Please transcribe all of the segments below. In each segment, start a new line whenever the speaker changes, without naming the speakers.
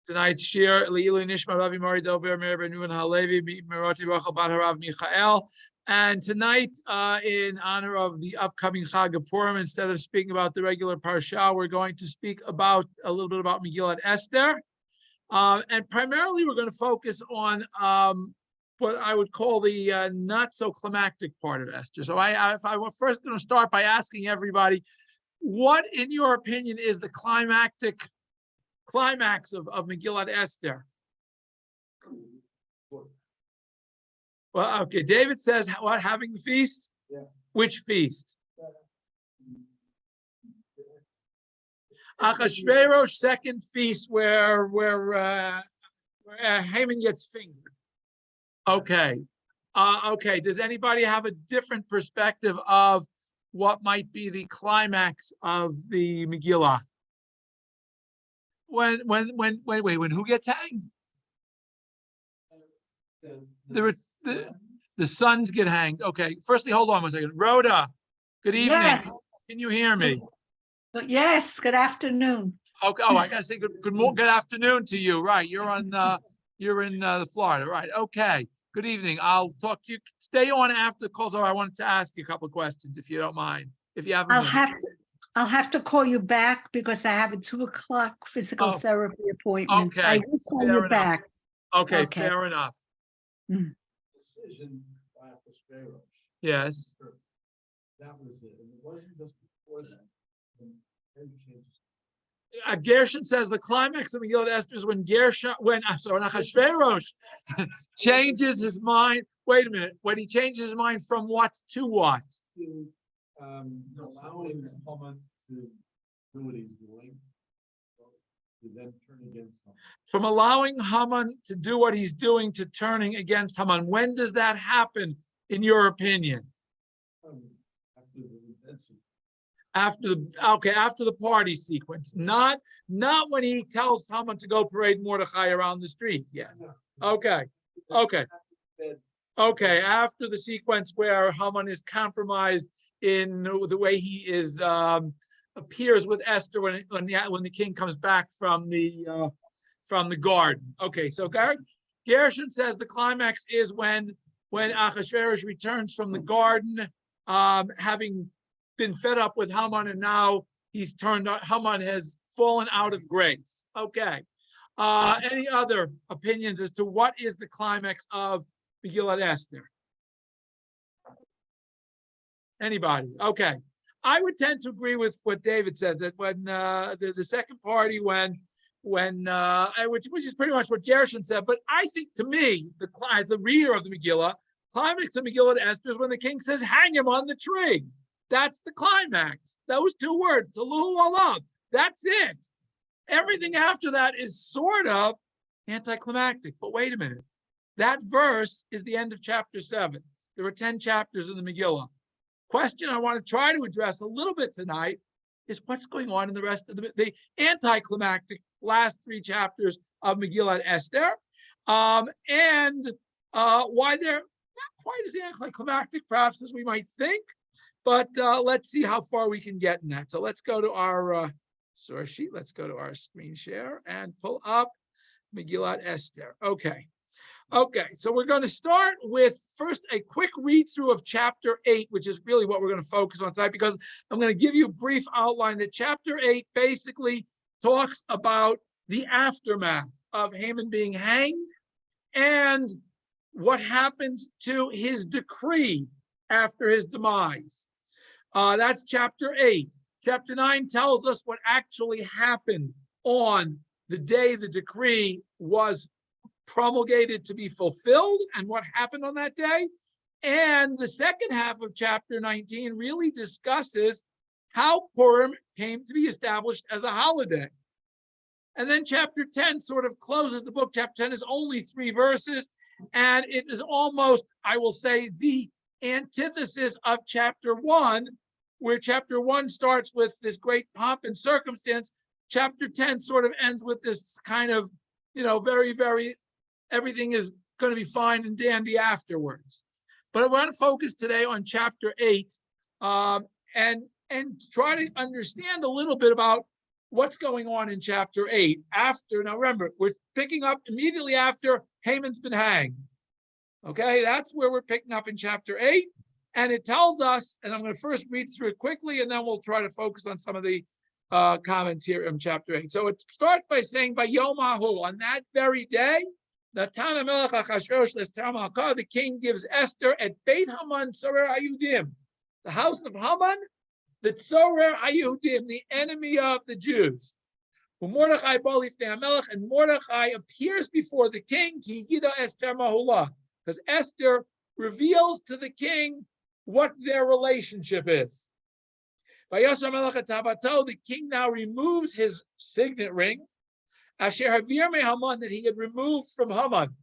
Tonight's shiur Leilu Nishma Ravi Mari Dober Meir Ben Nuan Halevi Meroti Rachel Bat Harav Michael. And tonight, in honor of the upcoming Chag of Purim, instead of speaking about the regular parsha, we're going to speak about a little bit about Megillat Esther, and primarily we're going to focus on what I would call the not so climactic part of Esther. So I were first going to start by asking everybody, what, in your opinion, is the climax of Megillat Esther? Well, okay, David says, what, having the feast? Yeah. Which feast? Achashverosh second feast where Haman gets fingered. Okay. Okay, does anybody have a different perspective of what might be the climax of the Megillah? When who gets hanged? The sons get hanged. Okay, firstly, hold on one second. Rhoda, good evening. Yes. Can you hear me?
Yes, good afternoon.
Okay, I gotta say good afternoon to you. Right, you're in Florida, right? Okay, good evening. I'll talk to you. Stay on after the call. So I wanted to ask you a couple of questions, if you don't mind. If you have a minute.
I'll have to call you back because I have a 2:00 physical therapy appointment.
Okay,
I will call you back.
Okay, fair enough.
Decision by Achashverosh.
Yes.
That was it. And it wasn't just before that.
Gershon says the climax of Megillat Esther is when Achashverosh changes his mind. Wait a minute. When he changes his mind from what to what?
To allowing Haman to do what he's doing, to then turn against Haman.
From allowing Haman to do what he's doing to turning against Haman. When does that happen, in your opinion? After the party sequence, not when he tells Haman to go parade Mordechai around the street. Yeah. Okay. After the sequence where Haman is compromised in the way he is appears with Esther when the king comes back from the garden. Okay, so Gershon says the climax is when Achashverosh returns from the garden, having been fed up with Haman, and now Haman has fallen out of grace. Okay. Any other opinions as to what is the climax of Megillat Esther? Anybody? Okay. I would tend to agree with what David said, that when the second party, which is pretty much what Gershon said, but I think, to me, as the reader of the Megillah, climax of Megillat Esther is when the king says, hang him on the tree. That's the climax. Those two words, Taluhu alav. That's it. Everything after that is sort of anticlimactic. But wait a minute. That verse is the end of chapter 7. There are 10 chapters in the Megillah. Question I want to try to address a little bit tonight is what's going on in the rest of the anticlimactic last 3 chapters of Megillat Esther, and why they're not quite as anticlimactic, perhaps, as we might think. But let's see how far we can get in that. So let's go to our source sheet. Let's go to our screen share and pull up Megillat Esther. Okay, so we're going to start with first a quick read through of chapter 8, which is really what we're going to focus on tonight, because I'm going to give you a brief outline that chapter 8 basically talks about the aftermath of Haman being hanged and what happens to his decree after his demise. That's chapter 8. Chapter 9 tells us what actually happened on the day the decree was promulgated to be fulfilled and what happened on that day. And the second half of chapter 19 really discusses how Purim came to be established as a holiday. And then chapter 10 sort of closes the book. Chapter 10 is only 3 verses, and it is almost, I will say, the antithesis of chapter 1, where chapter 1 starts with this great pomp and circumstance. Chapter 10 sort of ends with this kind of, very, very, everything is going to be fine and dandy afterwards. But I want to focus today on chapter 8 and try to understand a little bit about what's going on in chapter 8 after. Now remember, we're picking up immediately after Haman's been hanged. Okay, that's where we're picking up in chapter 8. And it tells us, and I'm going to first read through it quickly, and then we'll try to focus on some of the comments here in chapter 8. So it starts by saying, by Yom Ahu, on that very day, the king gives Esther at Beit Haman Tzorer Hayudim, the house of Haman, the Tzorer Hayudim, the enemy of the Jews. And Mordechai appears before the king, because Esther reveals to the king what their relationship is. The king now removes his signet ring, that he had removed from Haman.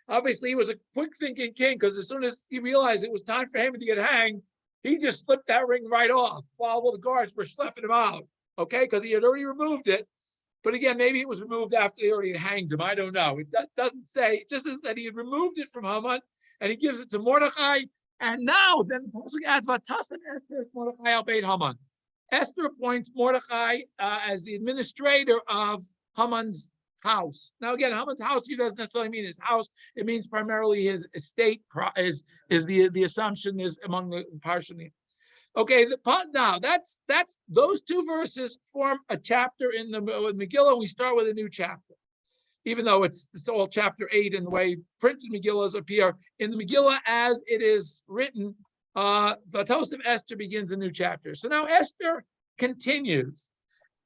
Obviously, he was a quick-thinking king, because as soon as he realized it was time for Haman to get hanged, he just slipped that ring right off while the guards were schlepping him out. Okay, because he had already removed it. But again, maybe it was removed after they already hanged him. I don't know. It doesn't say. It just says that he had removed it from Haman, and he gives it to Mordechai. And now, then the Pasuk adds, "Vatasan Esther Mordechai al Beit Haman." Esther appoints Mordechai as the administrator of Haman's house. Now, again, Haman's house here doesn't necessarily mean his house. It means primarily his estate. Is the assumption is among the Parshanim. Okay, now that's those two verses form a chapter in the Megillah, and we start with a new chapter. Even though it's all chapter 8 in the way printed Megillahs appear in the Megillah as it is written, Vatos of Esther begins a new chapter. So now Esther continues.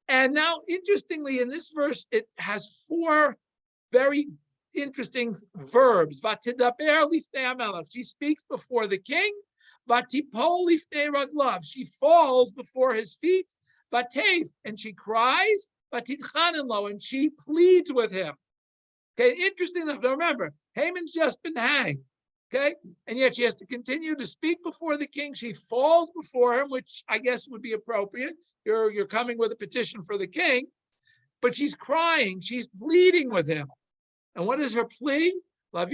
And now, interestingly, in this verse, it has 4 very interesting verbs. She speaks before the king. She falls before his feet. And she cries. And she pleads with him. Okay, interesting enough. Now remember, Haman's just been hanged. Okay, and yet she has to continue to speak before the king. She falls before him, which I guess would be appropriate. You're coming with a petition for the king, but she's crying. She's pleading with him. And what is her plea? To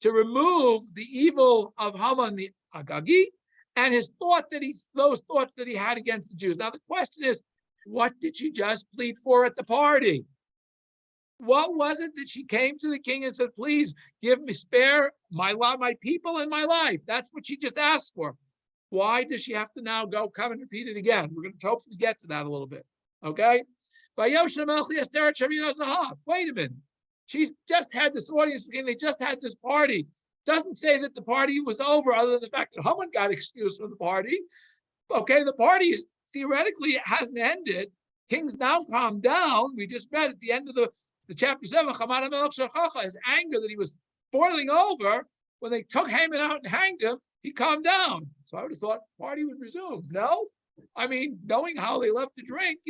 remove the evil of Haman the Agagi and those thoughts that he had against the Jews. Now the question is, what did she just plead for at the party? What was it that she came to the king and said, please spare my people and my life? That's what she just asked for. Why does she have to now come and repeat it again? We're going to hopefully get to that a little bit. Okay? Wait a minute. She's just had this audience with the king. They just had this party. Doesn't say that the party was over, other than the fact that Haman got excused from the party. Okay, the party theoretically hasn't ended. King's now calmed down. We just read at the end of the chapter 7, his anger that he was boiling over when they took Haman out and hanged him, he calmed down. So I would have thought the party would resume. No, I mean, knowing how they left to drink,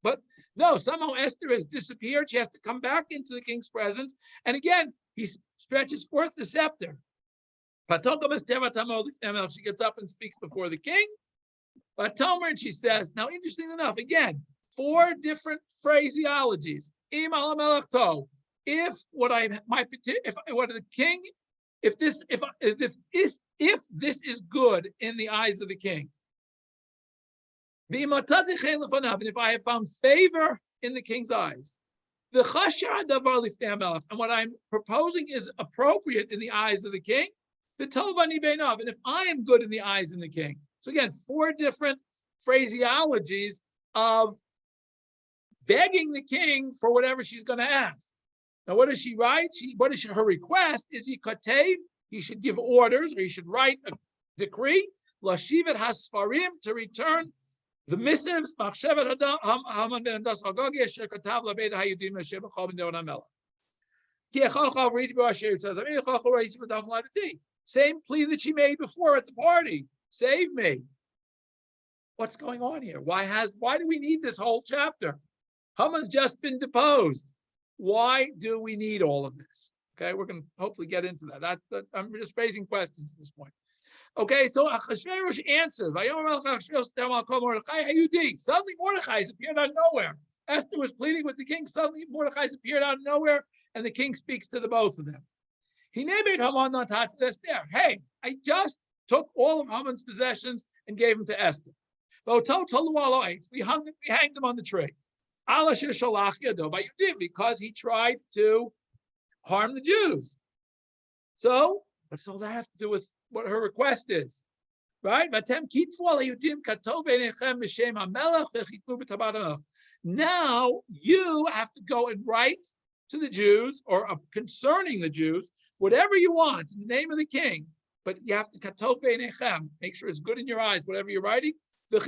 but no, somehow Esther has disappeared. She has to come back into the king's presence. And again, he stretches forth the scepter. She gets up and speaks before the king. And she says, now interesting enough, again, 4 different phraseologies. If this is good in the eyes of the king, and if I have found favor in the king's eyes, and what I'm proposing is appropriate in the eyes of the king, and if I am good in the eyes of the king. So again, 4 different phraseologies of begging the king for whatever she's going to ask. Now, what does she write? Her request is he should give orders, or he should write a decree, lashivet hasfarim, to return the missives, same plea that she made before at the party. Save me. What's going on here? Why do we need this whole chapter? Haman's just been deposed. Why do we need all of this? Okay, we're going to hopefully get into that. I'm just raising questions at this point. Okay, so Achashverosh answers. Suddenly Mordechai has appeared out of nowhere. Esther was pleading with the king. Suddenly Mordechai has appeared out of nowhere, and the king speaks to the both of them. He named Haman not Esther. Hey, I just took all of Haman's possessions and gave them to Esther. We hanged him on the tree. Because he tried to harm the Jews. So what's all that have to do with what her request is? Right? Now you have to go and write to the Jews or concerning the Jews, whatever you want in the name of the king, but you have to katov beinechem, make sure it's good in your eyes, whatever you're writing. And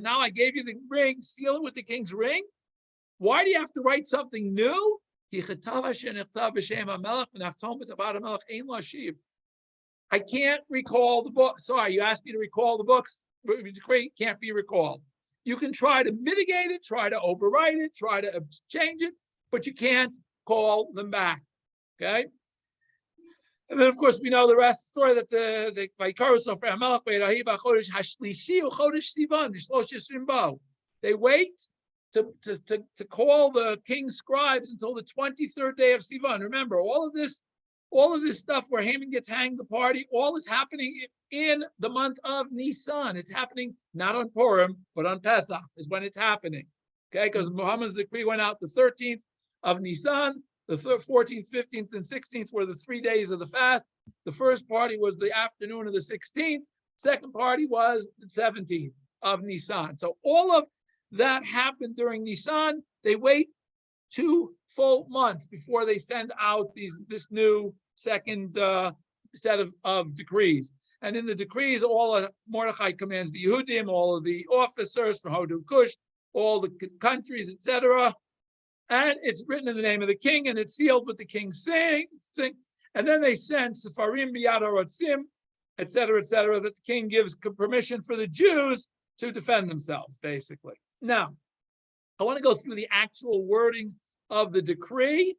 now I gave you the ring, seal it with the king's ring. Why do you have to write something new? I can't recall the book. Sorry, you asked me to recall the books. Decree can't be recalled. You can try to mitigate it, try to overwrite it, try to change it, but you can't call them back. Okay. And then, of course, we know the rest of the story that the Vaikaros for Hamelach Chodesh Hashlishi or Chodesh Sivan Shlosh Yisrim. They wait to call the king's scribes until the 23rd day of Sivan. Remember, all of this stuff where Haman gets hanged, the party, all is happening in the month of Nisan. It's happening not on Purim, but on Pesach is when it's happening. Okay, because Muhammad's decree went out the 13th of Nisan. The 14th, 15th, and 16th were the 3 days of the fast. The first party was the afternoon of the 16th. Second party was the 17th of Nisan. So all of that happened during Nisan. They wait 2 full months before they send out this new second set of decrees. And in the decrees, all Mordechai commands the Yehudim, all of the officers from Hodu Kush, all the countries, etc. And it's written in the name of the king, and it's sealed with the king's sing. And then they send Sefarim Biyad Haratzim, etc., that the king gives permission for the Jews to defend themselves, basically. Now, I want to go through the actual wording of the decree.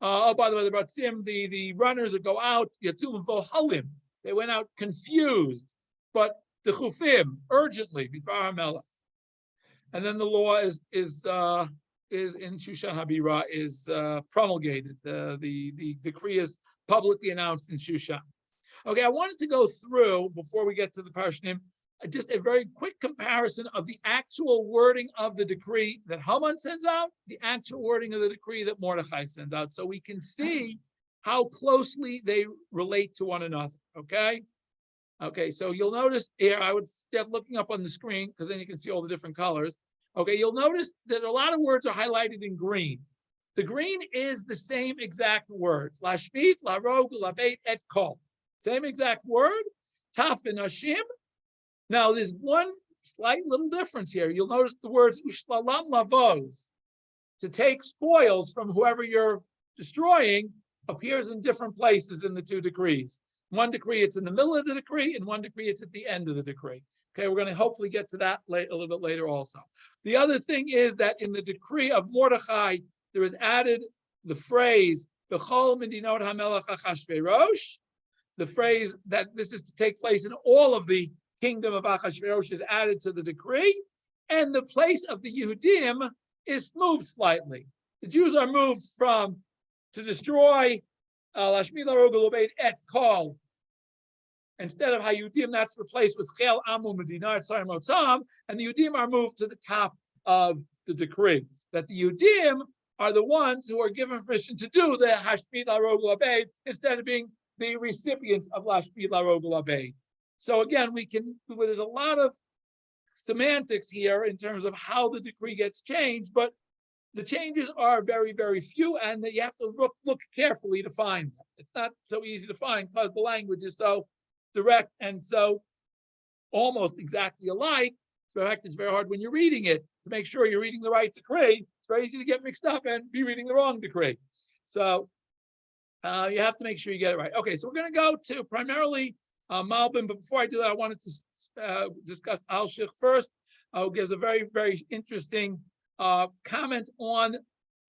By the way, the Ratzim, the runners that go out, Yatum Vohalim, they went out confused, but the Chufim, urgently, Bifar HaMelech. And then the law is in Shushan Habira is promulgated. The decree is publicly announced in Shushan. Okay, I wanted to go through, before we get to the Parashnim, just a very quick comparison of the actual wording of the decree that Haman sends out, the actual wording of the decree that Mordechai sends out, so we can see how closely they relate to one another, okay? Okay, so you'll notice here, I would start looking up on the screen, because then you can see all the different colors. Okay, you'll notice that a lot of words are highlighted in green. The green is the same exact words. Lashmit, larog, labeit, et kol. Same exact word. Taf and ashim. Now, there's one slight little difference here. You'll notice the words ushlalam lavos, to take spoils from whoever you're destroying, appears in different places in the two decrees. One decree, it's in the middle of the decree, and one decree, it's at the end of the decree. Okay, we're going to hopefully get to that a little bit later also. The other thing is that in the decree of Mordechai, there is added the phrase, B'chol medinot hamelech Achashverosh. The phrase that this is to take place in all of the kingdom of Achashverosh is added to the decree, and the place of the Yehudim is moved slightly. The Jews are moved to destroy Lashmi Larog L'Obeit et Kol. Instead of Hayudim, that's replaced with Chel Amu Medinar Tzar Motzam, and the Yudim are moved to the top of the decree. That the Yudim are the ones who are given permission to do the Hashmid Larog L'Obeit instead of being the recipients of Lashmid Larog L'Obeit. So again, there's a lot of semantics here in terms of how the decree gets changed, but the changes are very, very few, and you have to look carefully to find them. It's not so easy to find because the language is so direct and so almost exactly alike. So in fact, it's very hard when you're reading it to make sure you're reading the right decree. It's very easy to get mixed up and be reading the wrong decree. So you have to make sure you get it right. Okay, so we're going to go to primarily Malbim, but before I do that, I wanted to discuss Al-Shich first, who gives a very, very interesting comment on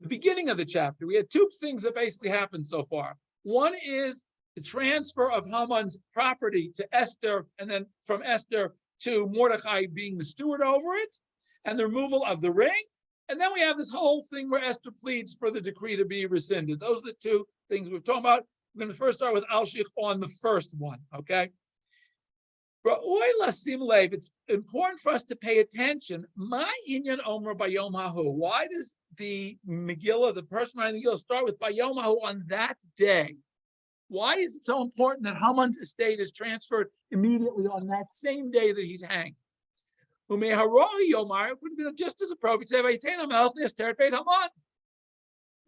the beginning of the chapter. We had two things that basically happened so far. One is the transfer of Haman's property to Esther, and then from Esther to Mordechai being the steward over it, and the removal of the ring. And then we have this whole thing where Esther pleads for the decree to be rescinded. Those are the two things we've talked about. We're going to first start with Al-Shich on the first one, okay? It's important for us to pay attention. Why does the Megillah, the person writing the Megillah, start with Bayom Hahu on that day? Why is it so important that Haman's estate is transferred immediately on that same day that he's hanged? It would have been just as appropriate to say,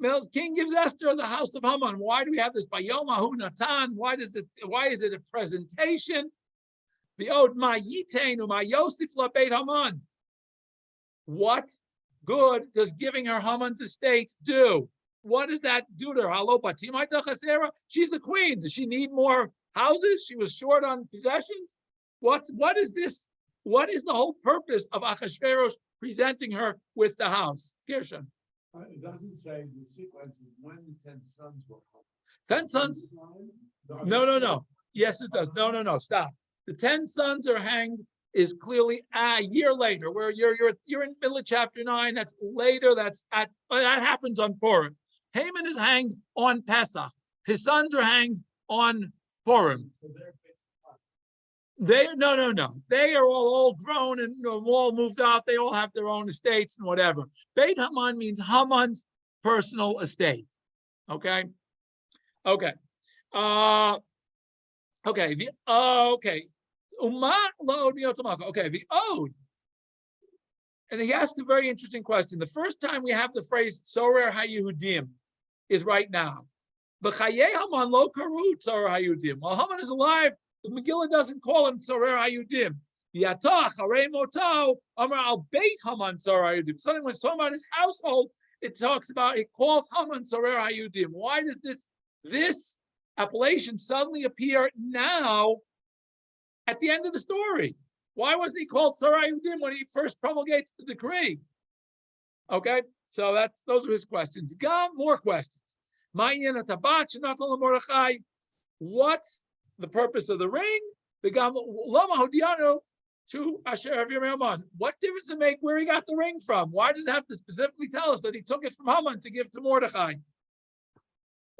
the king gives Esther the house of Haman. Why do we have this Bayom Hahu Natan? Why is it a presentation? The Od Ma Yitenu Ma Yosef La Beit Haman. What good does giving her Haman's estate do? What does that do to her? She's the queen. Does she need more houses? She was short on possessions. What is this? What is the whole purpose of Achashverosh presenting her with the house? Gershon.
It doesn't say the sequence is when the 10 sons were home.
10 sons? No. Yes, it does. No. Stop. The 10 sons are hanged is clearly a year later, where you're in middle of chapter 9. That's later. That happens on Purim. Haman is hanged on Pesach. His sons are hanged on Purim. No. They are all grown and all moved out. They all have their own estates and whatever. Beit Haman means Haman's personal estate. Okay. Okay. The ode. And he asked a very interesting question. The first time we have the phrase Tzorer HaYehudim is right now. B'chayei Haman lo karu Tzorer HaYehudim. While Haman is alive, the Megillah doesn't call him Tzorer HaYehudim. V'yatach harei moto amar al beit Haman Tzorer HaYehudim. Suddenly when it's talking about his household, it calls Haman Tzorer HaYehudim. Why does this appellation suddenly appear now at the end of the story? Why wasn't he called Tzorer HaYehudim when he first promulgates the decree? Okay, so those are his questions. Got more questions. What's the purpose of the ring? What difference does it make where he got the ring from? Why does it have to specifically tell us that he took it from Haman to give to Mordechai?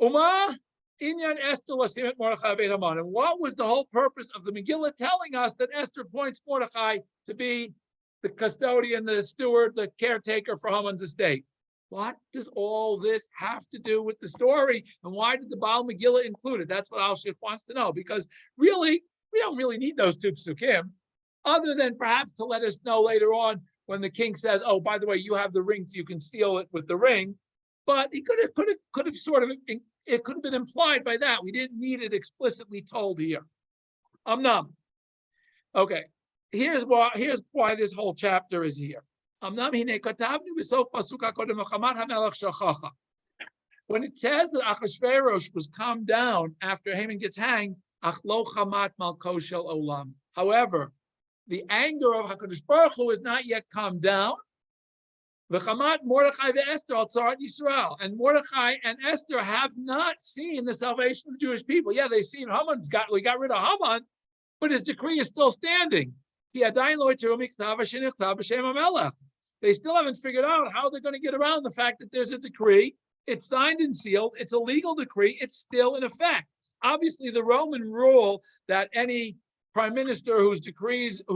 Inyan Esther Lasimet Mordechai Beit Haman. And what was the whole purpose of the Megillah telling us that Esther appoints Mordechai to be the custodian, the steward, the caretaker for Haman's estate? What does all this have to do with the story? And why did the Baal Megillah include it? That's what Al-Shif wants to know, because really, we don't really need those two psukim, other than perhaps to let us know later on when the king says, oh, by the way, you have the ring, so you can seal it with the ring. But he could have sort of, it could have been implied by that. We didn't need it explicitly told here. Okay, here's why this whole chapter is here. When it says that Achashverosh was calmed down after Haman gets hanged, however, the anger of HaKadosh Baruch Hu is not yet calmed down. Mordechai Esther al Tzarat Yisrael, and Mordechai and Esther have not seen the salvation of the Jewish people. Yeah, they've seen we got rid of Haman, but his decree is still standing. They still haven't figured out how they're going to get around the fact that there's a decree. It's signed and sealed. It's a legal decree. It's still in effect. Obviously, the Roman rule that any prime minister who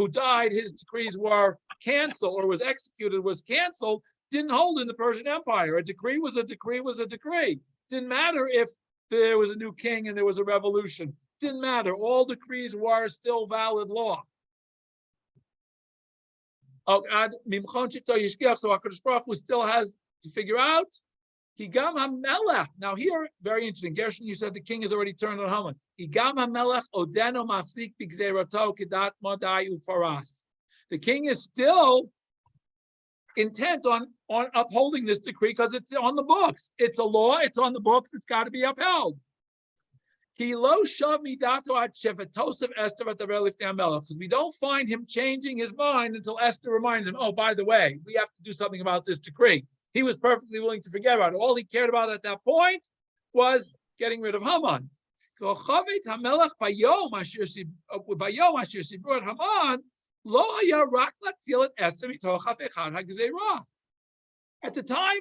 died, his decrees were canceled or was executed was canceled, didn't hold in the Persian Empire. A decree was a decree was a decree. Didn't matter if there was a new king and there was a revolution. Didn't matter. All decrees were still valid law. So HaKadosh Baruch Hu still has to figure out. Now here, very interesting. Gershon, you said the king has already turned on Haman. The king is still intent on upholding this decree because it's on the books. It's a law. It's on the books. It's got to be upheld. Because we don't find him changing his mind until Esther reminds him, oh, by the way, we have to do something about this decree. He was perfectly willing to forget about it. All he cared about at that point was getting rid of Haman. At the time,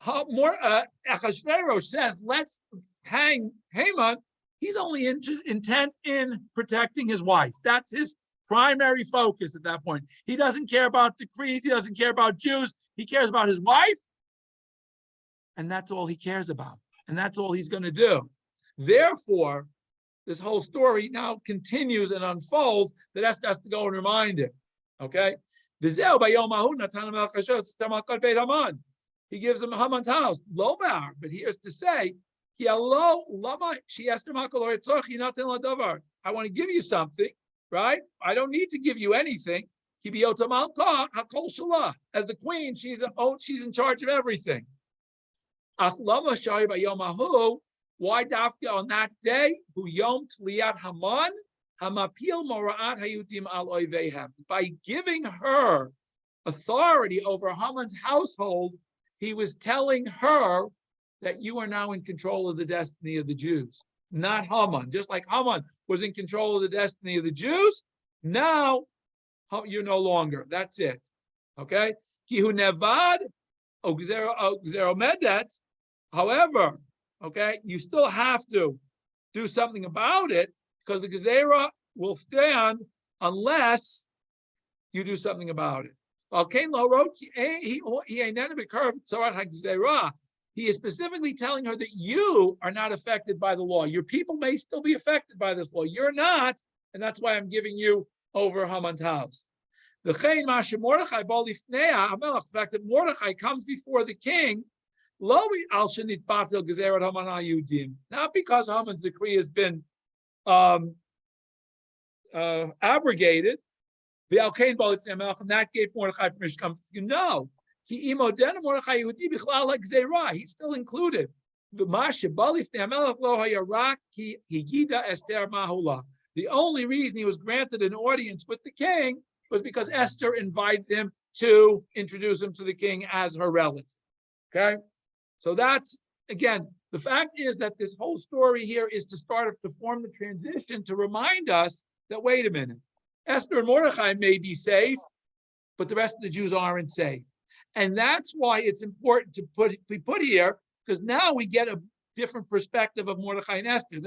Achashverosh says, let's hang Haman. He's only intent in protecting his wife. That's his primary focus at that point. He doesn't care about decrees. He doesn't care about Jews. He cares about his wife. And that's all he cares about. And that's all he's going to do. Therefore, this whole story now continues and unfolds that Esther has to go and remind him. Okay? He gives him Haman's house. Lomar, but here's to say, I want to give you something, right? I don't need to give you anything. As the queen, she's in charge of everything. Why dafka on that day? By giving her authority over Haman's household, he was telling her that you are now in control of the destiny of the Jews, not Haman. Just like Haman was in control of the destiny of the Jews, now you're no longer. That's it. Okay? Kihu nevad medet. However, okay, you still have to do something about it because the gezerah will stand unless you do something about it. He is specifically telling her that you are not affected by the law. Your people may still be affected by this law. You're not, and that's why I'm giving you over Haman's house. The fact that Mordechai comes before the king, not because Haman's decree has been abrogated, and that gave Mordechai permission to come. He's still included. The only reason he was granted an audience with the king was because Esther invited him to introduce him to the king as her relative. Okay? So that's, again, the fact is that this whole story here is to form the transition to remind us that, wait a minute, Esther and Mordechai may be safe, but the rest of the Jews aren't safe. And that's why it's important to be put here, because now we get a different perspective of Mordechai and Esther.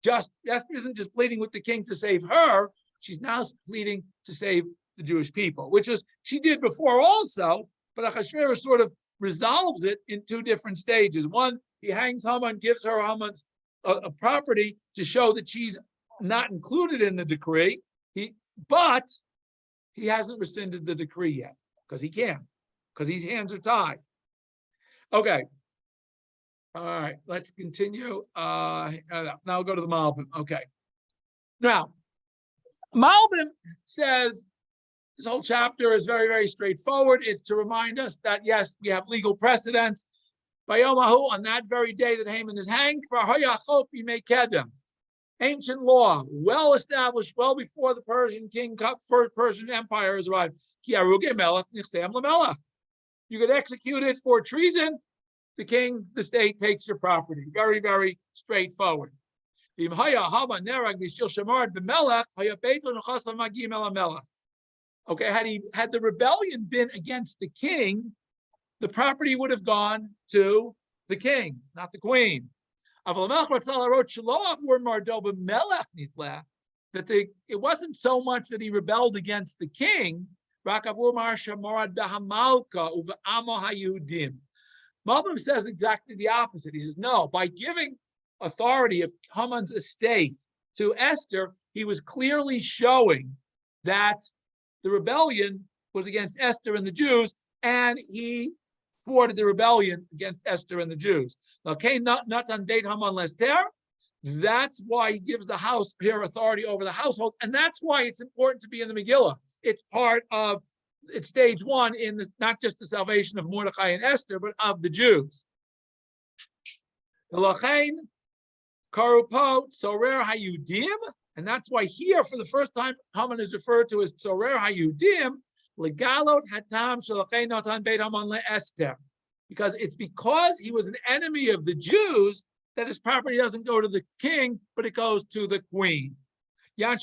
Esther isn't just pleading with the king to save her, she's now pleading to save the Jewish people, which is she did before also, but Achashverosh sort of resolves it in two different stages. One, he hangs Haman, gives her Haman's a property to show that she's not included in the decree, but he hasn't rescinded the decree yet, because he can't. Because his hands are tied. Okay. All right, let's continue. Now we'll go to the Malbim. Okay. Now, Malbim says this whole chapter is very, very straightforward. It's to remind us that, yes, we have legal precedents. Bayomahu, on that very day that Haman is hanged, for Hayachop Kedem. Ancient law, well established, well before the Persian Empire has arrived. You could execute it for treason. The state takes your property. Very, very straightforward. Okay, had the rebellion been against the king, the property would have gone to the king, not the queen. It wasn't so much that he rebelled against the king. Malbim says exactly the opposite. He says, no, by giving authority of Haman's estate to Esther, he was clearly showing that the rebellion was against Esther and the Jews, and he thwarted the rebellion against Esther and the Jews. Okay, not on date Haman Lester. That's why he gives the house here authority over the household, and that's why it's important to be in the Megillah. It's part of, it's stage one in not just the salvation of Mordechai and Esther, but of the Jews. And that's why here, for the first time, Haman is referred to as Tzorer Hayudim, legalot hatam shalachei notan beit Haman leEsther, because it's because he was an enemy of the Jews that his property doesn't go to the king, but it goes to the queen. Because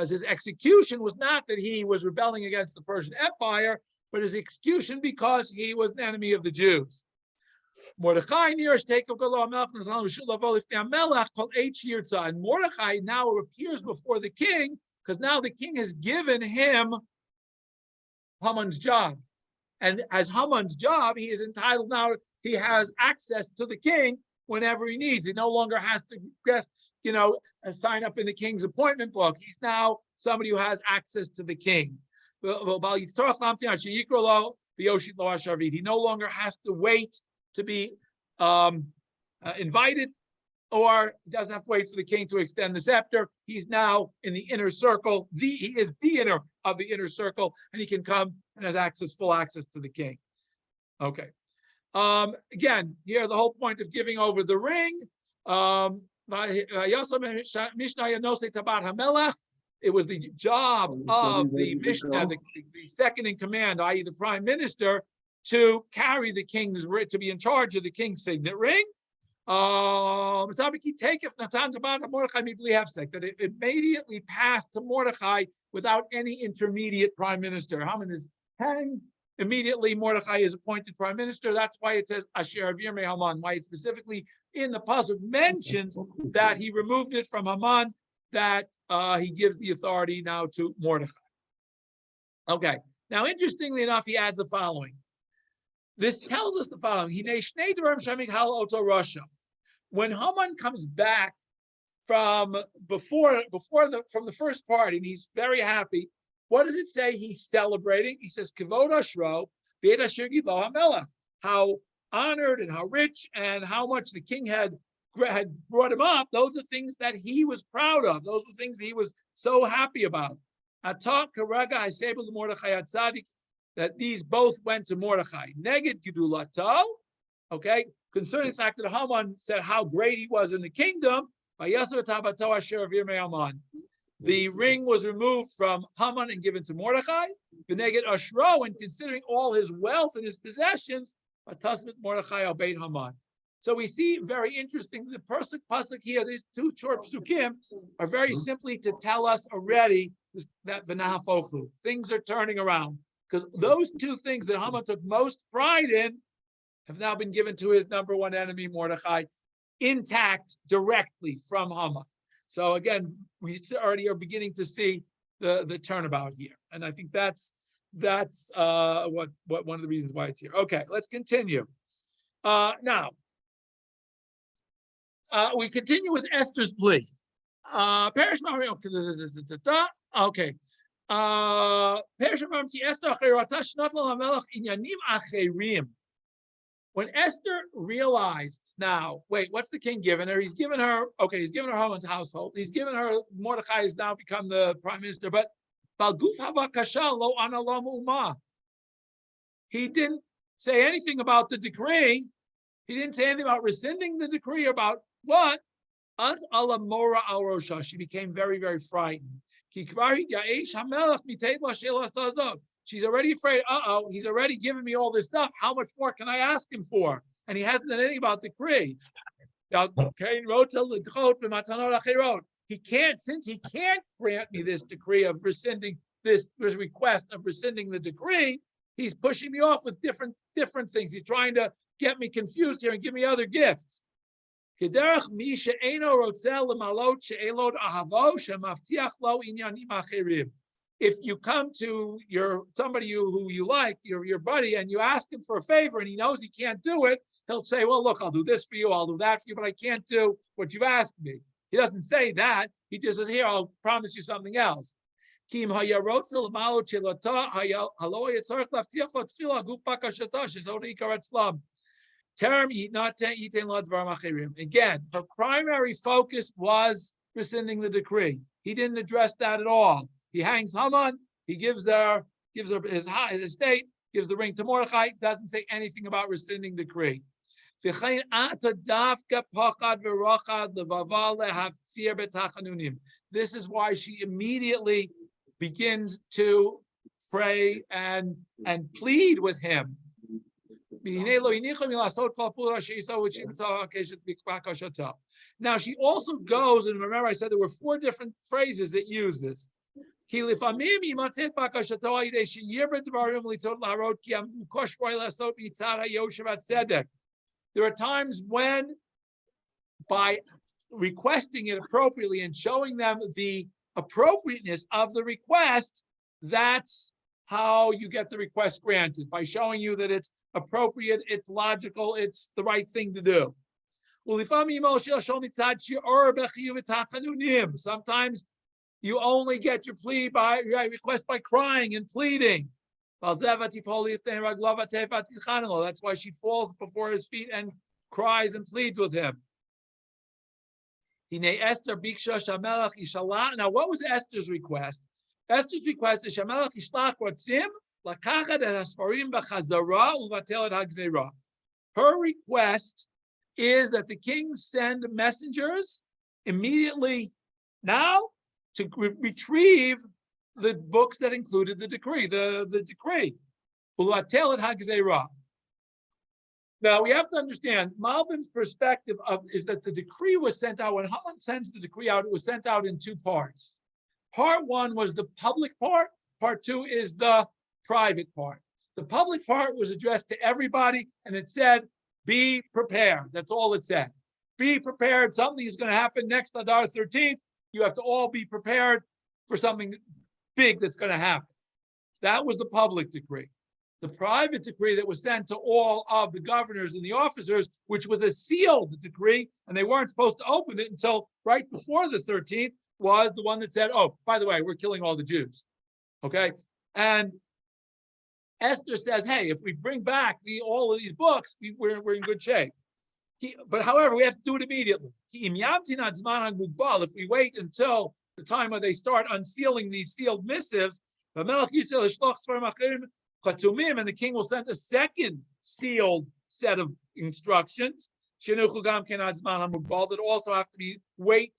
his execution was not that he was rebelling against the Persian Empire, but his execution because he was an enemy of the Jews. Mordechai nearest take of Galo Melech Melech called Yirtza. And Mordechai now appears before the king because now the king has given him Haman's job. And as Haman's job, he is entitled now, he has access to the king whenever he needs. He no longer has to just, sign up in the king's appointment book. He's now somebody who has access to the king. He no longer has to wait to be invited, or he doesn't have to wait for the king to extend the scepter. He's now in the inner circle. He is the inner of the inner circle, and he can come and has full access to the king. Okay. Again, here the whole point of giving over the ring. It was the job of the Mishnah, the second in command, i.e., the prime minister, to carry the king's to be in charge of the king's signet ring. That it immediately passed to Mordechai without any intermediate prime minister. Haman is hanged. Immediately, Mordechai is appointed prime minister. That's why it says Asher Avir Me Haman. Why it specifically in the pasuk mentions that he removed it from Haman, that he gives the authority now to Mordechai. Okay. Now, interestingly enough, he adds the following. This tells us the following. When Haman comes back from the first party, and he's very happy, what does it say? He's celebrating. He says, Kavod Ashro, Beit Asher Gidlo HaMelech. How honored and how rich and how much the king had brought him up. Those are things that he was proud of. Those were things that he was so happy about. Atak Karaga Hasebel Mordechai Atzadik, that these both went to Mordechai. Neged Gedulato, okay, concerning the fact that Haman said how great he was in the kingdom. The ring was removed from Haman and given to Mordechai. Neged Ashro, and considering all his wealth and his possessions, Mordechai obeyed Haman. So we see very interesting. The pasuk here, these two short psukim, are very simply to tell us already that v'nahafochu, things are turning around. Because those two things that Haman took most pride in have now been given to his number one enemy, Mordechai, intact directly from Haman. So again, we already are beginning to see the turnabout here, and I think that's what one of the reasons why it's here. Okay, let's continue. Now we continue with Esther's plea. Okay. When Esther realized now, wait, what's the king given her? He's given her Haman's household. He's given her, Mordechai has now become the prime minister, but he didn't say anything about the decree. He didn't say anything about rescinding the decree, about what? As ala mora al rosha. She became very, very frightened. She's already afraid. He's already given me all this stuff. How much more can I ask him for? And he hasn't done anything about the decree. He can't, since he can't grant me this decree of rescinding this request of rescinding the decree. He's pushing me off with different things. He's trying to get me confused here and give me other gifts. If you come to somebody who you like, your buddy, and you ask him for a favor and he knows he can't do it, he'll say, well, look, I'll do this for you, I'll do that for you, but I can't do what you've asked me. He doesn't say that. He just says, here, I'll promise you something else. Again, her primary focus was rescinding the decree. He didn't address that at all. He hangs Haman, he gives her his estate, gives the ring to Mordechai, doesn't say anything about rescinding the decree. This is why she immediately begins to pray and plead with him. Now she also goes, and remember I said there were 4 different phrases that use this. There are times when, by requesting it appropriately and showing them the appropriateness of the request, that's how you get the request granted, by showing you that it's appropriate, it's logical, it's the right thing to do. Sometimes you only get your plea by request by crying and pleading. That's why she falls before his feet and cries and pleads with him. Now, what was Esther's request? Esther's request is Shamelach Ishlach Rotzim Lakachat et Hasfarim B'Chazara Uvatel et Hagzera. Her request is that the king send messengers immediately now to retrieve the books that included the decree, the decree. Uvatel et Hagzera. Now we have to understand Malbim's perspective is that the decree was sent out. When Haman sends the decree out, it was sent out in two parts. Part one was the public part. Part two is the private part. The public part was addressed to everybody, and it said, "Be prepared." That's all it said. Be prepared. Something is going to happen next Adar 13th. You have to all be prepared for something big that's going to happen. That was the public decree. The private decree that was sent to all of the governors and the officers, which was a sealed decree, and they weren't supposed to open it until right before the 13th, was the one that said, "Oh, by the way, we're killing all the Jews." Okay? And Esther says, "Hey, if we bring back all of these books, we're in good shape." But however, we have to do it immediately. If we wait until the time where they start unsealing these sealed missives, and the king will send a second sealed set of instructions that also have to be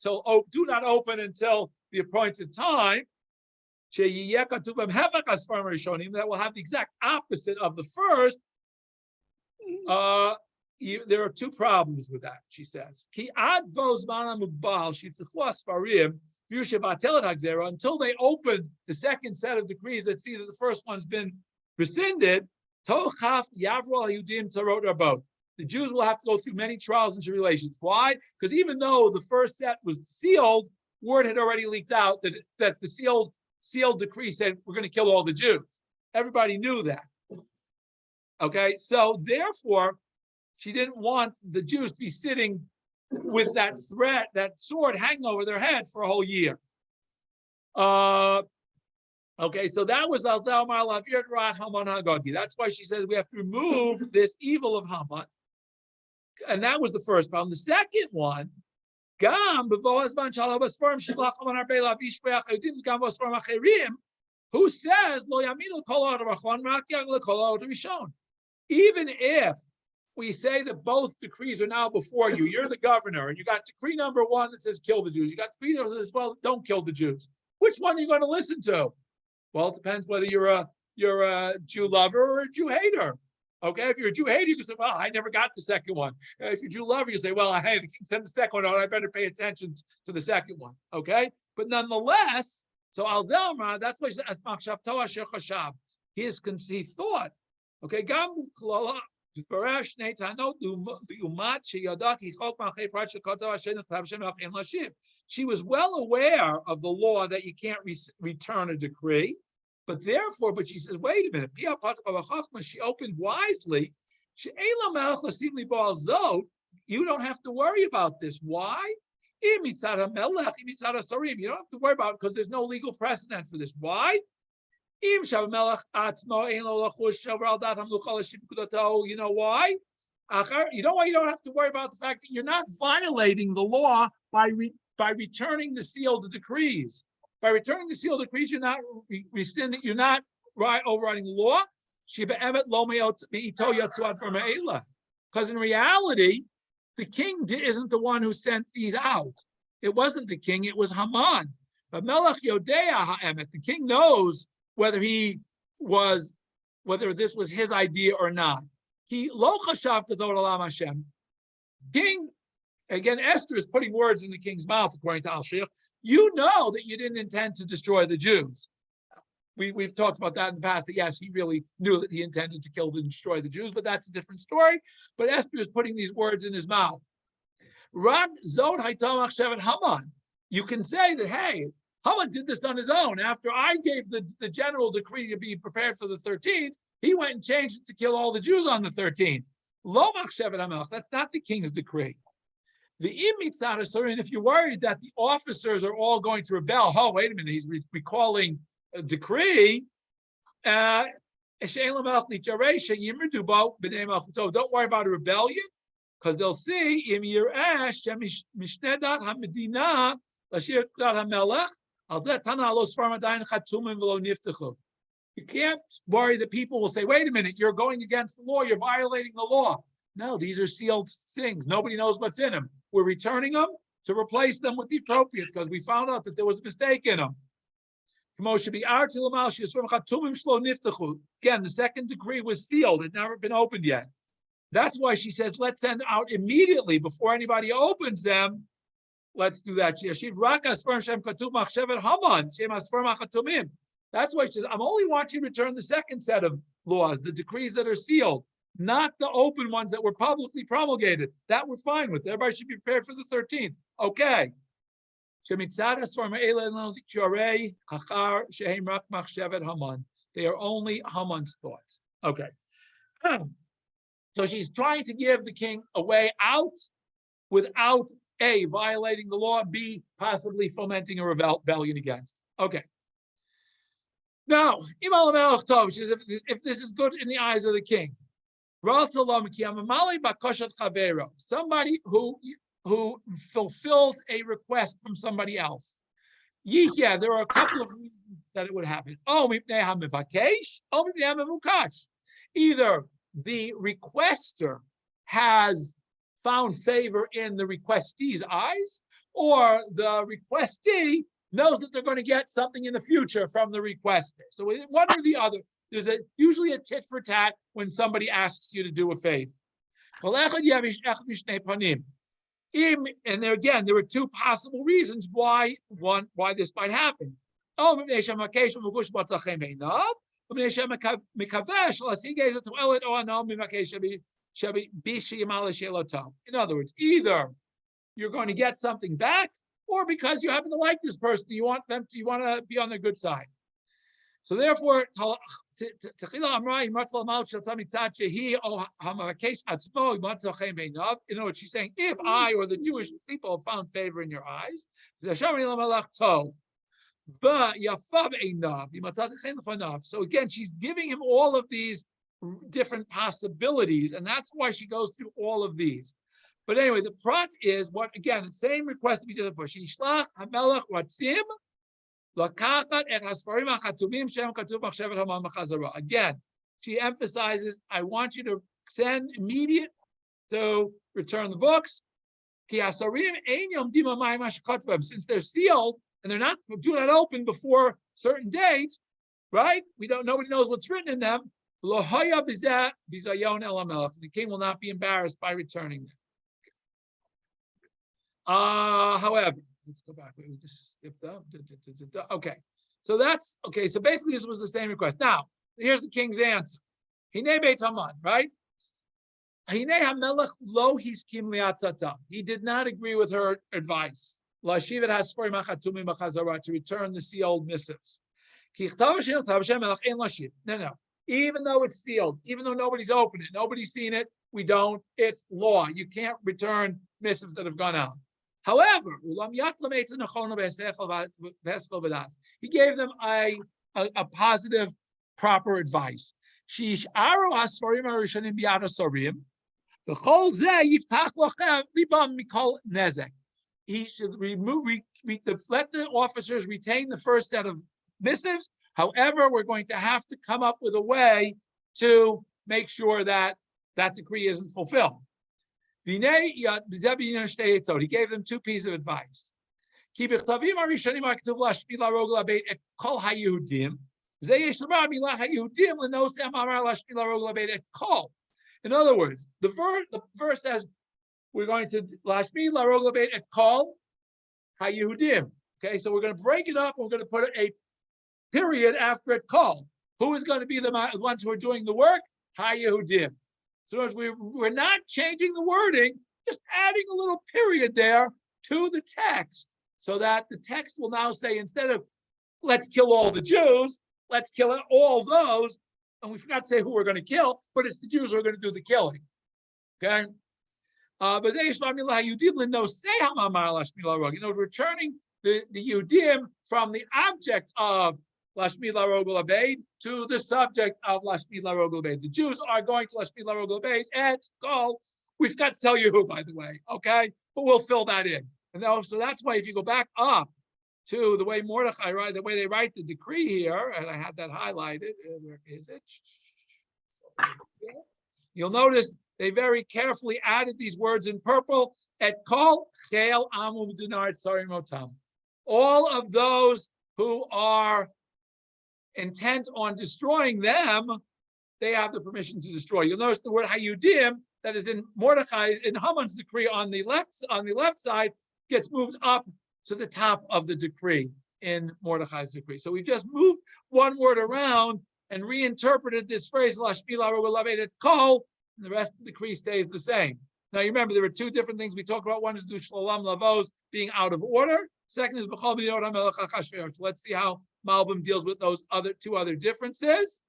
do not open until the appointed time. That will have the exact opposite of the first. There are two problems with that, she says. Until they open the second set of decrees that see that the first one's been rescinded, the Jews will have to go through many trials and tribulations. Why? Because even though the first set was sealed, word had already leaked out that the sealed decree said we're going to kill all the Jews. Everybody knew that. Okay, so therefore, she didn't want the Jews to be sitting with that threat, that sword hanging over their head for a whole year. Okay, so that was Haman Hagagi. That's why she says we have to remove this evil of Haman. And that was the first problem. The second one, who says, even if we say that both decrees are now before you, you're the governor, and you got decree number one that says kill the Jews, you got decree number that says, well, don't kill the Jews. Which one are you going to listen to? Well, it depends whether you're a Jew lover or a Jew hater. Okay, if you're a Jew hater, you can say, well, I never got the second one. If you're a Jew lover, you say, well, hey, the king sent the second one out, I better pay attention to the second one. Okay, but nonetheless, so Al Zelma, that's why he says, he thought, okay, she was well aware of the law that you can't return a decree, but she says, wait a minute, she opened wisely. You don't have to worry about this. Why? You don't have to worry about it because there's no legal precedent for this. Why? You know why? You know why you don't have to worry about the fact that you're not violating the law by returning the sealed decrees. By returning the sealed decrees, you're not rescinding, you're not overriding the law. Because in reality, the king isn't the one who sent these out. It wasn't the king, it was Haman. But the king knows whether this was his idea or not. King, again, Esther is putting words in the king's mouth, according to Al-Sheikh. You know that you didn't intend to destroy the Jews. we've talked about that in the past, that yes, he really knew that he intended to kill and destroy the Jews, but that's a different story. But Esther is putting these words in his mouth. Rag Zod Haitamach Shevet Haman. You can say that, hey, Haman did this on his own. After I gave the general decree to be prepared for the 13th, he went and changed it to kill all the Jews on the 13th. Lo Shevet Hamelch, that's not the king's decree. The and if you're worried that the officers are all going to rebel, oh, wait a minute, he's recalling a decree. Don't worry about a rebellion, because they'll see you can't worry that people will say, wait a minute, you're going against the law, you're violating the law. No, these are sealed things. Nobody knows what's in them. We're returning them to replace them with the appropriate, because we found out that there was a mistake in them. Again, the second decree was sealed. It had never been opened yet. That's why she says, let's send out immediately before anybody opens them. Let's do that. That's why she says, I'm only watching you return the second set of laws, the decrees that are sealed, not the open ones that were publicly promulgated. That we're fine with. Everybody should be prepared for the 13th. Okay. They are only Haman's thoughts. Okay. So she's trying to give the king a way out without A, violating the law, B, possibly fomenting a rebellion against. Okay. Now, if this is good in the eyes of the king, somebody who fulfills a request from somebody else. Yeah, there are a couple of reasons that it would happen. Either the requester has found favor in the requestee's eyes, or the requestee knows that they're going to get something in the future from the requester. So one or the other. There's usually a tit for tat when somebody asks you to do a favor. And there again, there were two possible reasons why this might happen. In other words, either you're going to get something back, or because you happen to like this person, you want to be on their good side. So therefore, in other words, she's saying, if I or the Jewish people have found favor in your eyes, but so again, she's giving him all of these different possibilities, and that's why she goes through all of these. But anyway, the prat is what, again, the same request that we did before. Shishlach hamelech ratzim again, she emphasizes, I want you to send immediate to return the books. Since they're sealed and they're not do not open before certain dates, right? Nobody knows what's written in them. The king will not be embarrassed by returning them. However, let's go back. We just skipped up. Okay. So that's okay. So basically, this was the same request. Now, here's the king's answer. Hine Beit Haman, right? Hine Hamelech lo hiskim liatzata. He did not agree with her advice. La shivet hasforim achatumim b'chazara, to return the sealed missives. No. Even though it's sealed, even though nobody's opened it, nobody's seen it, we don't. It's law. You can't return missives that have gone out. However, he gave them a positive, proper advice. He should let the officers retain the first set of missives. However, we're going to have to come up with a way to make sure that that decree isn't fulfilled. He gave them two pieces of advice. In other words, the verse says we're going to lashmi larog labeit et kol hayudim. Okay, so we're going to break it up. We're going to put a period after it call. Who is going to be the ones who are doing the work? Ha-Yehudim. So we're not changing the wording, just adding a little period there to the text so that the text will now say, instead of let's kill all the Jews, let's kill all those. And we forgot to say who we're going to kill, but it's the Jews who are going to do the killing. Okay? Returning the Yudim from the object of Lashmid Larogul Abeid to the subject of Lashmid Larogul Abeid. The Jews are going to Lashmid Larogul Abeid at Kol. We've got to tell you who, by the way, okay? But we'll fill that in. And so that's why if you go back up to the way Mordechai write, the way they write the decree here, and I had that highlighted. Where is it? You'll notice they very carefully added these words in purple. Et kol chel amu dinar tzarim otam. All of those who are intent on destroying them, they have the permission to destroy. You'll notice the word hayudim that is in Mordechai, in Haman's decree on the left side, gets moved up to the top of the decree in Mordechai's decree. So we've just moved one word around and reinterpreted this phrase, Lashmila Ravelavedet Kol, and the rest of the decree stays the same. Now you remember there were two different things we talked about. One is Dushlolam Lavos being out of order. Second is B'chol B'niyot HaMelech HaChashverosh. Let's see how Malbim deals with those two other differences.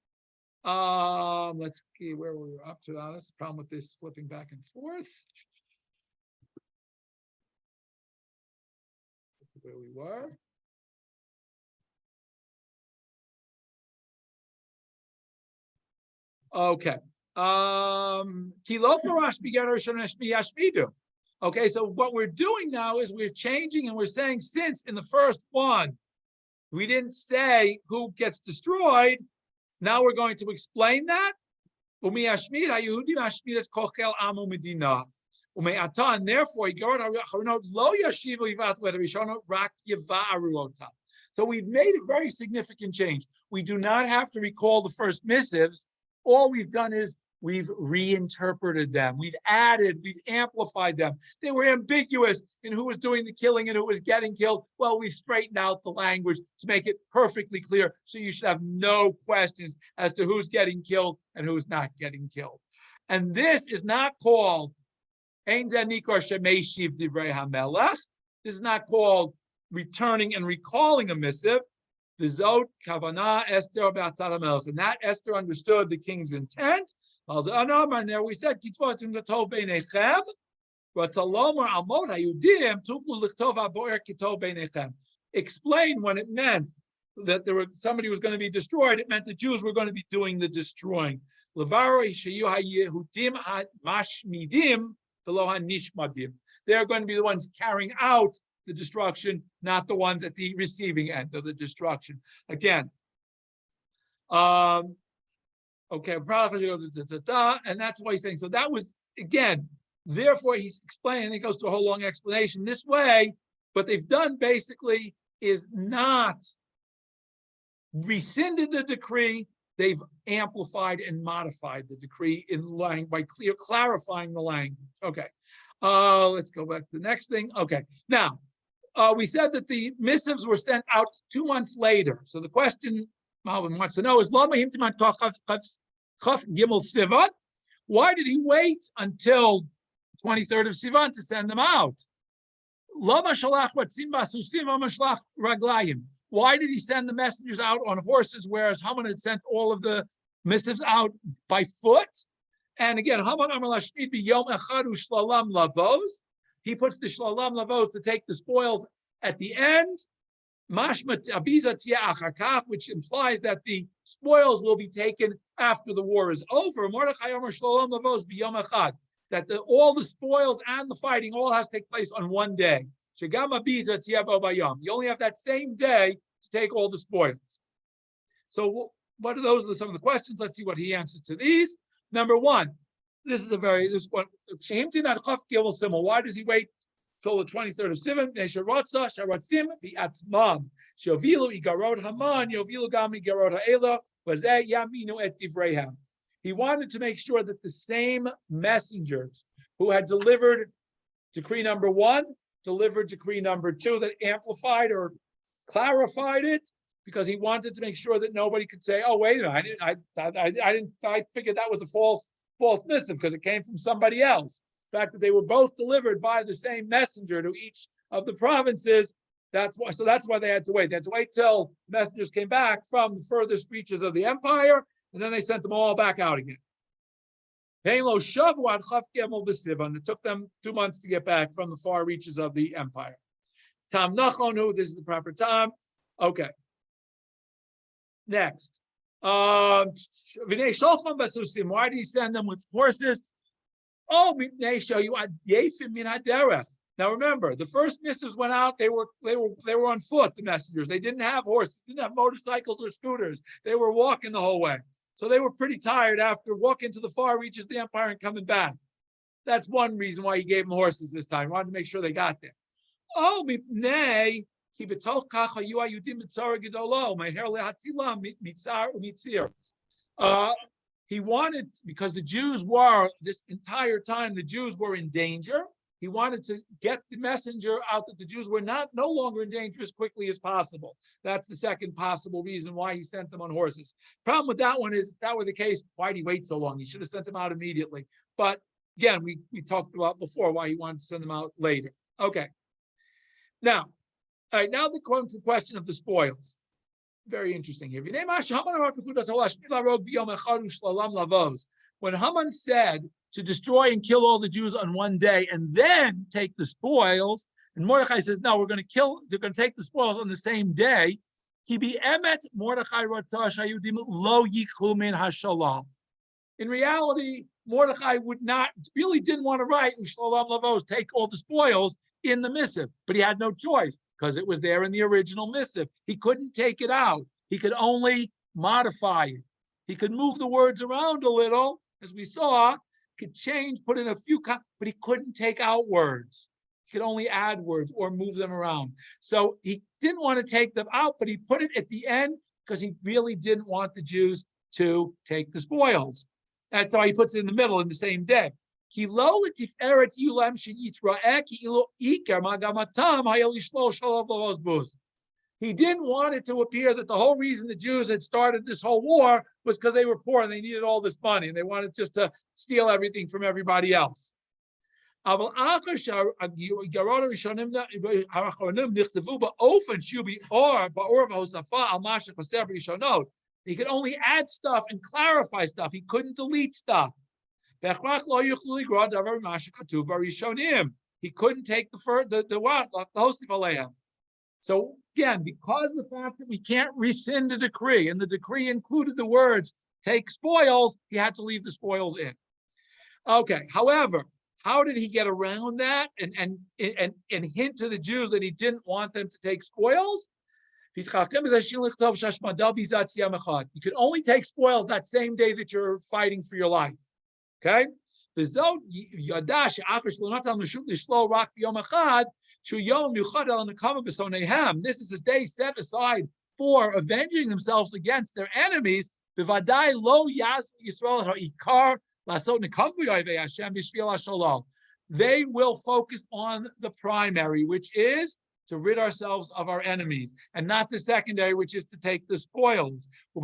Let's see where we were up to. That's the problem with this flipping back and forth. Where we were. Okay. Okay, so what we're doing now is we're changing and we're saying, since in the first one we didn't say who gets destroyed, now we're going to explain that. And therefore, so we've made a very significant change. We do not have to recall the first missives. All we've done is we've reinterpreted them. We've added, we've amplified them. They were ambiguous in who was doing the killing and who was getting killed. Well, we straightened out the language to make it perfectly clear. So you should have no questions as to who's getting killed and who's not getting killed. And this is not called This is not called returning and recalling a missive. And that Esther understood the king's intent. And there we said, explain when it meant that somebody was going to be destroyed. It meant the Jews were going to be doing the destroying. They're going to be the ones carrying out the destruction, not the ones at the receiving end of the destruction. Again, okay, and that's why he's saying, so that was, again, therefore he's explaining, he goes through a whole long explanation this way. What they've done basically is not rescinded the decree, they've amplified and modified the decree in language by clarifying the language. Okay, let's go back to the next thing. Okay, now we said that the missives were sent out 2 months later. So the question Malvin wants to know is, why did he wait until 23rd of Sivan to send them out? Why did he send the messengers out on horses, whereas Haman had sent all of the missives out by foot? And again, Haman Amar Lashmid b'yom echad u'shlalam lavos. He puts the shlalam lavos to take the spoils at the end, mashmat abiza tia achakach, which implies that the spoils will be taken after the war is over. Mordechai Amar shlalam lavos b'yom echad, that all the spoils and the fighting all has to take place on one day. Shegam abiza tia bo bayom. You only have that same day to take all the spoils. So what are those? Are some of the questions? Let's see what he answers to these. Number one, this one. Why does he wait till the 23rd of Sivan? He wanted to make sure that the same messengers who had delivered decree number 1 delivered decree number 2 that amplified or clarified it. because he wanted to make sure that nobody could say, "Oh, wait a minute, I figured that was a false missive because it came from somebody else." The fact that they were both delivered by the same messenger to each of the provinces. That's why they had to wait. They had to wait till messengers came back from the furthest reaches of the empire, and then they sent them all back out again. And it took them 2 months to get back from the far reaches of the empire. Tam Nachonu, this is the proper time. Okay. Next. Why did he send them with horses? Oh, now remember, the first missives went out. They were on foot. The messengers. They didn't have horses. Didn't have motorcycles or scooters. They were walking the whole way. So they were pretty tired after walking to the far reaches of the empire and coming back. That's one reason why he gave them horses this time. He wanted to make sure they got there. Oh, he wanted, because the Jews were, this entire time, the Jews were in danger. He wanted to get the messenger out that the Jews were no longer in danger as quickly as possible. That's the second possible reason why he sent them on horses. Problem with that one is, if that were the case, why did he wait so long? He should have sent them out immediately. But again, we talked about before why he wanted to send them out later. Okay. Now, all right, now the question of the spoils. Very interesting here. When Haman said to destroy and kill all the Jews on one day and then take the spoils, and Mordechai says, no, they're going to take the spoils on the same day. In reality, Mordechai really didn't want to write take all the spoils in the missive, but he had no choice because it was there in the original missive. He couldn't take it out. He could only modify it. He could move the words around a little, as we saw, could change, put in a few, but he couldn't take out words. He could only add words or move them around. So he didn't want to take them out, but he put it at the end because he really didn't want the Jews to take the spoils. That's why he puts it in the middle in the same day. He didn't want it to appear that the whole reason the Jews had started this whole war was because they were poor and they needed all this money and they wanted just to steal everything from everybody else. He could only add stuff and clarify stuff. He couldn't delete stuff. He couldn't take the hostif alehem. So again, because of the fact that we can't rescind the decree, and the decree included the words "take spoils," he had to leave the spoils in. Okay. However, how did he get around that and hint to the Jews that he didn't want them to take spoils? You could only take spoils that same day that you're fighting for your life. Okay? This is a day set aside for avenging themselves against their enemies. They will focus on the primary, which is to rid ourselves of our enemies, and not the secondary, which is to take the spoils. And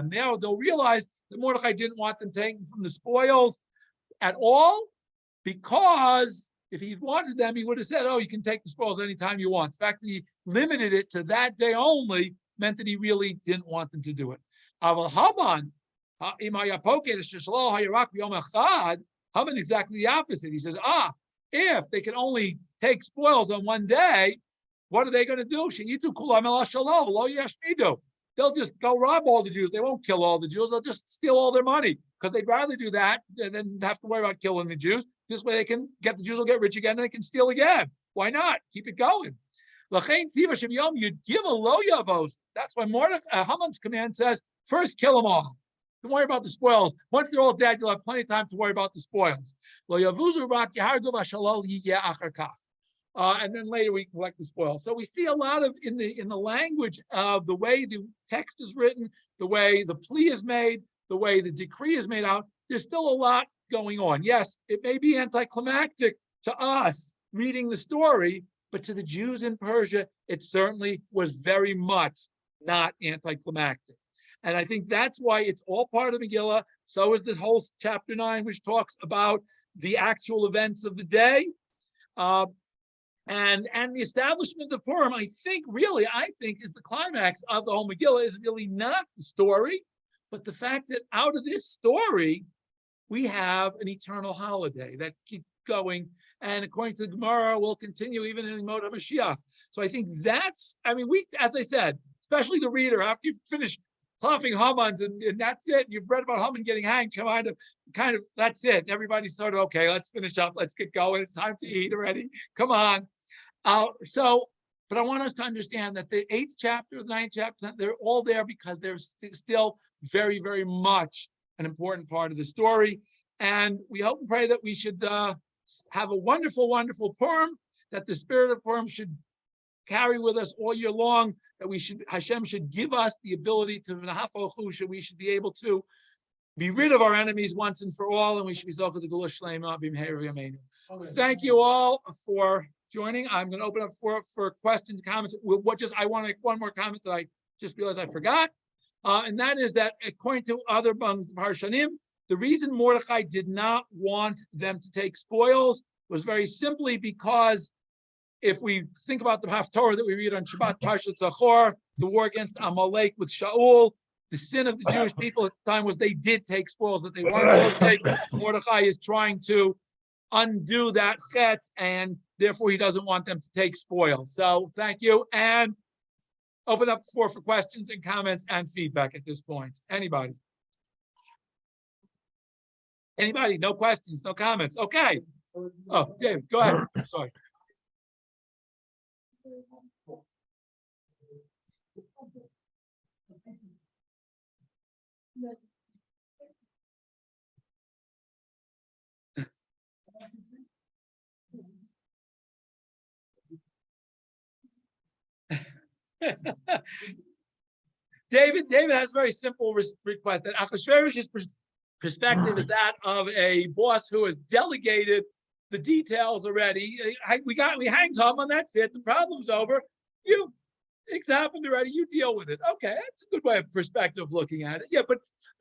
now they'll realize that Mordechai didn't want them taken from the spoils at all, because if he wanted them, he would have said, oh, you can take the spoils anytime you want. The fact that he limited it to that day only meant that he really didn't want them to do it. Haman, exactly the opposite. He says, if they can only take spoils on one day, what are they going to do? They'll just go rob all the Jews. They won't kill all the Jews. They'll just steal all their money because they'd rather do that than have to worry about killing the Jews. This way they can get the Jews will get rich again and they can steal again. Why not? Keep it going. That's why Haman's command says, first kill them all. Don't worry about the spoils. Once they're all dead, you'll have plenty of time to worry about the spoils. And then later we collect the spoils. So we see a lot of in the language of the way the text is written, the way the plea is made, the way the decree is made out. There's still a lot going on. Yes, it may be anticlimactic to us reading the story, but to the Jews in Persia, it certainly was very much not anticlimactic. And I think that's why it's all part of Megillah. So is this whole chapter 9, which talks about the actual events of the day. And the establishment of Purim, I think, is the climax of the whole Megillah, is really not the story, but the fact that out of this story, we have an eternal holiday that keeps going. And according to the Gemara, will continue even in Mot HaMashiach. So I think that's, as I said, especially the reader, after you finish clopping Hamans and that's it, you've read about Haman getting hanged, kind of, that's it. Everybody's sort of, okay, let's finish up, let's get going. It's time to eat already. Come on. But I want us to understand that the 8th chapter, the 9th chapter, they're all there because they're still very, very much an important part of the story. And we hope and pray that we should have a wonderful, wonderful Purim, that the spirit of Purim should carry with us all year long, that Hashem should give us the ability to, we should be able to be rid of our enemies once and for all, and we should be Zocheh to Gula Shlema b'mheira v'yameinu. Thank you all for joining. I'm going to open up for questions, comments. I want to make one more comment that I just realized I forgot, and that is that according to other Parshanim, the reason Mordechai did not want them to take spoils was very simply because if we think about the Haftorah that we read on Shabbat, Parshat Zachor, the war against Amalek with Shaul, the sin of the Jewish people at the time was they did take spoils that they weren't supposed to take. Mordechai is trying to undo that chet, and therefore he doesn't want them to take spoils. So thank you, and open up the floor for questions and comments and feedback at this point. Anybody? Anybody? No questions, no comments. Okay. Oh, David, go ahead. Sorry. David has a very simple request. That Achashverosh's perspective is that of a boss who has delegated the details already. We hanged Haman, that's it. The problem's over. It's happened already. You deal with it. Okay, that's a good way of perspective looking at it. Yeah, but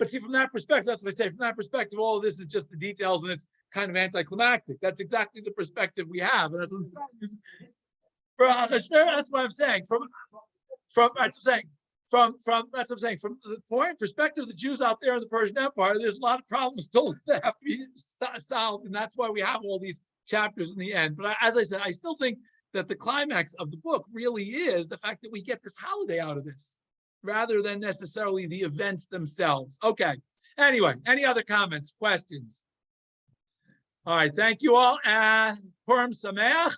see, from that perspective, that's what I say. From that perspective, all of this is just the details, and it's kind of anticlimactic. That's exactly the perspective we have. And that's what I'm saying. From the point perspective of the Jews out there in the Persian Empire, there's a lot of problems still that have to be solved, and that's why we have all these chapters in the end. But as I said, I still think that the climax of the book really is the fact that we get this holiday out of this, rather than necessarily the events themselves. Okay. Anyway, any other comments, questions? All right. Thank you all. Purim Sameach.